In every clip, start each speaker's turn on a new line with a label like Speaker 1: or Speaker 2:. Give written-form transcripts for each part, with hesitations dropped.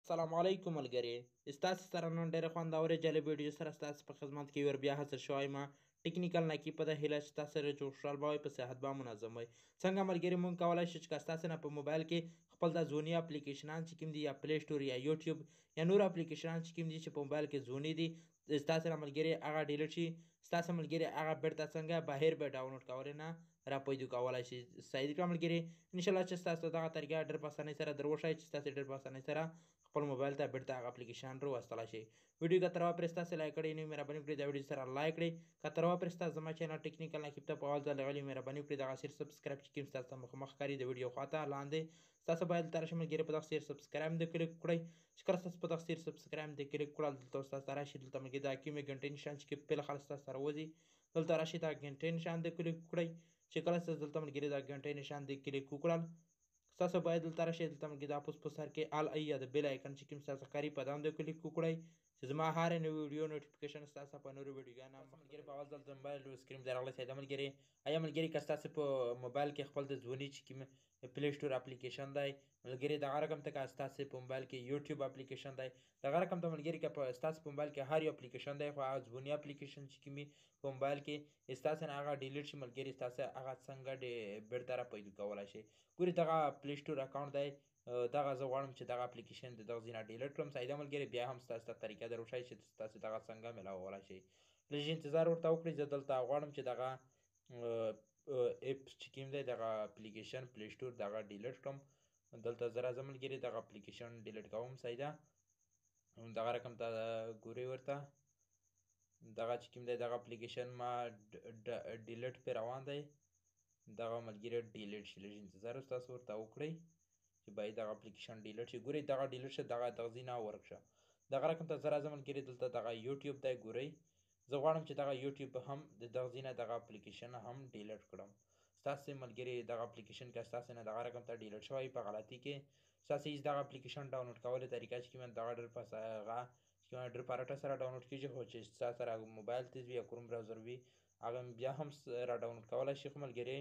Speaker 1: السلام علیکم ملګري ستاسو سره نن ډېره خوندوره جالب ویډیو سره ستاسو په خدمت کې ور بیا حاضر شوی ما ټیکنیکل نکی په د هیله چې تاسو سره جوړ خوشحال به وئ په صحت به منظم وئ څنګه ملګري مونږ کولی شو چې که ستاسو نه په موبایل کې خپل د ځوني اپلیکیشنان چې کوم دي یا پلی سټور یا یوټیوب یا نور اپلیکیشنان چې کوم دي چې په موبایل کې ځوني دي ستاسو نه ملګري هغه ډیلیټ شي ستاسو ملګري هغه بیرته څنګه بهر به ډاونلوډ کولی نه را پیدا کولی شي صحیح کړه ملګري انشاءالله چې ستاسو دغه طریقه ډېر په اسانۍ سره در وښایي چې تاسو ډېر په اسانۍ سره خپل موبایل ته بیرته هغه اپلیکیشن رو واستولی شي ویډیو که تر اوسه پرې ستاسو لایک کړی نه وي مهرباني وکړئ دا ویډیو سره لایک کړئ که تر اوسه پرې ستاسو زما چینل ټیکنیکل نقیب ته په اول ځل راغلي مهرباني وکړئ دغه سیر سبسکرایب چې کوم ستاسو ته مخامخ ښکاري د ویډیو خواته لاندې ستاسو باید دلته راشئ ملګري په دغه سیر سبسکرایب باندې کلیک وکړئ چې کله ستاسو په دغه سیر سبسکرایب باندې کلیک کړل دلته ستاسو ته راشي دلته ملګري دا کومې ګنټې نشان چې بالخره ستاسو سره وځي دلته راشي دا ګنټې نشان دی کلیک وکړئ چې کله ستاسو دلته ملګري دا ګنټې نشان دی کلیک وکړل ستاسو باید دلته راشئ دلته ملګري دا په سر کې آل ای یا د بیل آیکن چې کوم ستاسو ښکاري په دا باندې کلیک وکړئ چې زما هر نوې ویډیو نوټیفیکیشن ستاسو په نورو ویډیوګانو ملګري په اول ځل د موبایل سکرین ته راغلی سیده ملګري آیا ملګري که ستاسو په موبایل کې خپل د ځوني چې کوم پلی سټور اپلیکیشن دی ملګري دغه رقم ته که ستاسو په موبایل کې یوټیوب اپلیکیشن دی دغه رقم ته ملګري که په ستاسو په موبایل کې هر یو اپلیکیشن دی خو هغه ځوني اپلیکیشن چې کومي په موبایل کې ستاسو نه هغه ډیلیټ شي ملګري ستاسو هغه څنګه بیرته را پیدا کولی شي ګوري دغه پلی سټور اکاونټ دی دغه زه غواړم چې دغه اپلیکیشن د دغه ځای نه ډیلیټ کړم سایده ملګري بیا هم ستاسو ته طریقه در وښایي چې تاسو دغه څنګه میلاولی شئ لږ انتظار ورته وکړئ زه دلته غواړم چې دغه اپ چې کوم دی دغه اپلیکیشن پلی سټور دغه ډیلیټ کړم دلته زه راځم ملګري دغه اپلیکیشن ډیلیټ کوم سایده دغه رقم ته ګورئ ورته دغه چې کوم دی دغه اپلیکیشن ما ډیلیټ پې روان دی دغه ملګري ډیلیټ شي لږ انتظار ستاسو ورته وکړئ چې باید دغه اپلیکیشن ډیلیټ شي ګورئ دغه ډیلیټ شه دغه ځای نه ورک شه دغه رقم ته زه راځم ملګري دلته دغه یوټیوب دی ګورئ زه غواړم چې دغه یوټیوب هم د دغه ځای نه دغه اپلیکیشن هم ډیلیټ کړم ستاسو ملګري دغه اپلیکیشن که ستاسو نه دغه رقم ته ډیلیټ شوی په غلطي کې ستاسو هېڅ دغه اپلیکیشن ډاونلوډ کولو طریقه چې کومه دغه ډېر په هغه ډېر په رټه سره ډاونلوډ کېږي خو چې ستاسو سره موبایل تیز وي یا کروم براوزر وي هغه بیا هم را ډاونلوډ کولی شي خو ملګري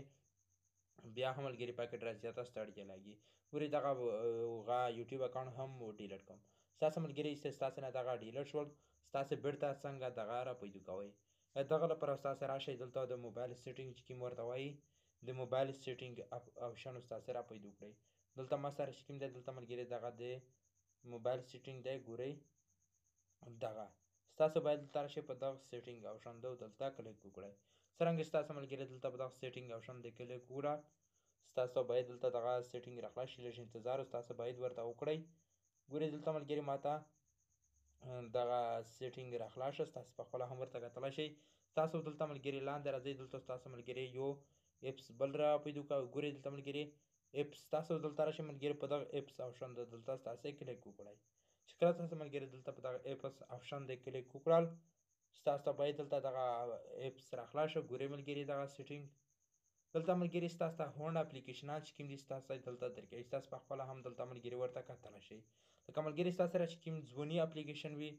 Speaker 1: بیا هم ملګري پکې ډېره زیاته ستړیا لګي ګورئ دغه هغه یوټیوب اکاونټ هم ډیلیټ کړم ستاسو ملګري ستاسو نه دغه ډیلیټ شول ستاسو بیرته څنګه دغه را پیدا کوئ دغه لپاره ستاسو راشئ دلته د موبایل سیټینګ چې کوم ورته وایي د موبایل سیټینګ آپشن ستاسو را پیدا کړئ دلته ما سره چې کوم دی دلته ملګري دغه د موبایل سیټینګ دی ګورئ دغه ستاسو باید دلته راشئ په دغه سیټینګ آپشن دی دلته کلیک وکړئ څرنګه ستاسو ملګري دلته په دغه سیټینګ آپشن دی کلیک وکړه ستاسو باید دلته دغه سیټینګ راخلاص شي لږ انتظار ستاسو باید ورته وکړئ ګورئ دلته ملګري ماته دغه سیټینګ راخلاص شه تاسو په خپله هم ورته کتلی شئ تاسو دلته ملګري لاندې راځئ دلته تاسو ملګري یو اپس بل را پیدا کوه ګورئ دلته ملګري اپس تاسو دلته راشئ ملګري په دغه اپس آپشن ده دلته تاسو کلیک وکړئ چې کله تاسو ملګري دلته په دغه اپس آپشن دی کلیک وکړل ستاسو باید دلته دغه اپس راخلاص شه ګورئ ملګري دغه سیټینګ دلته ملګري ستاسو ته هونډ اپلیکیشنان چې کوم دي ستاسو دلته درکوي ستاسو په خپله هم دلته ملګري ورته کتلی شئ لکه ملګري ستاسو سره چې کوم ځوني اپلیکیشن وي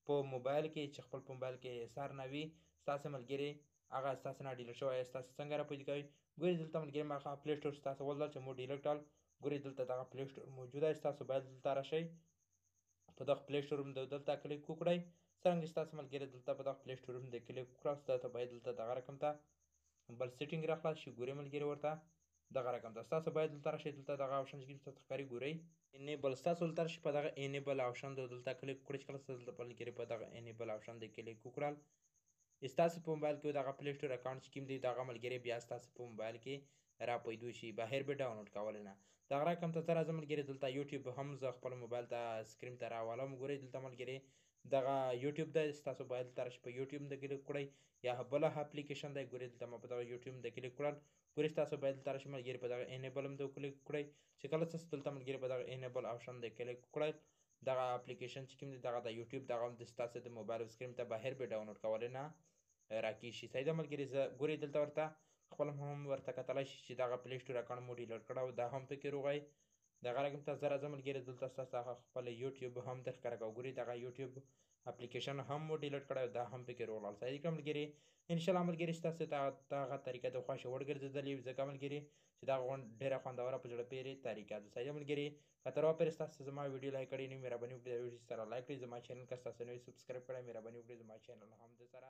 Speaker 1: په موبایل کې چې خپل په موبایل کې سر نه وي ستاسو ملګري هغه ستاسو نه ډیلیټ شوی ستاسو څنګه را پیدا کوئ ګورئ دلته ملګري ما هغه پلی سټور ستاسو ولدل چې مو ډیلیټ کړل ګورئ دلته دغه پلی سټور موجوده دی ستاسو باید دلته راشئ په دغه پلی سټور دلته کلیک وکړئ څرنګه ستاسو ملګري دلته په دغه پلی سټور باندې کلیک وکړل ستاسو باید دلته دغه رقم ته بل سیټینګ راخلاص شي ګورئ ملګري ورته دغه رقم ته ستاسو باید دلته راشئ دلته دغه آپشن چې کوم ستاسو ښکاري ګورئ انیبل ستاسو دلته راشئ په دغه انیبل آپشن ده دلته کلیک وکړئ چې کله ستاسو دلته ملګري په دغه انیبل آپشن دی کلیک وکړل ستاسو په موبایل کې دغه پلی سټور اکاونټ چې کوم دی دغه ملګري بیا ستاسو په موبایل کې را پیدا شي بهر به ډاونلوډ کولی نه دغه رقم ته زه راځم ملګري دلته یوټیوب هم زه خپل موبایل ته سکرین ته راولم ګورئ دلته ملګري دغه یوټیوب دی ستاسو باید دلته راشئ په یوټیوب باندې کلیک وکړئ یا بله اپلیکیشن دی ګورئ دلته ما په دغه یوټیوب باندې کلیک کړل ګورئ ستاسو باید دلته راشئ ملګري په دغه انیبل باندې کلیک وکړئ چې کله ستاسو دلته ملګري په دغه انیبل آپشن دی کلیک وکړئ دغه اپلیکیشن چې کوم دی دغه د یوټیوب دغه هم د ستاسو د موبایل سکرین ته بهر به ډاونلوډ کولی نه راکېږي شي سایده ملګري زه ګورئ دلته ورته خپل هم ورته کتلی شي چې دغه پلی سټور اکاونټ مو ډیلیټ کړی او دا هم پکې روغی دغه رقم تاسو راځه ملګري دلته ستاسو هغه خپل یوټیوب هم درښکاره کوو ګورئ دغه یوټیوب اپلیکیشن هم مو ډیلیټ کړی دا هم پکې روغلاړ صحیح کړه ملګري انشاءالله ملګري ستاسو دغه طریقه د خوښې وړ ګرځېدلې وي ځکه ملګري چې دا ډېره خوندوره په زړه پورې طریقه ده صحیح ملګري که تر اوسه پورې ستاسو زما ویډیو لایک کړی نه وي مهرباني وکړئ د ویډیو سره لایک کړئ زما چینل که ستاسو نوی سبسکرایب کړی مهرباني وکړئ زما چینل هم د سره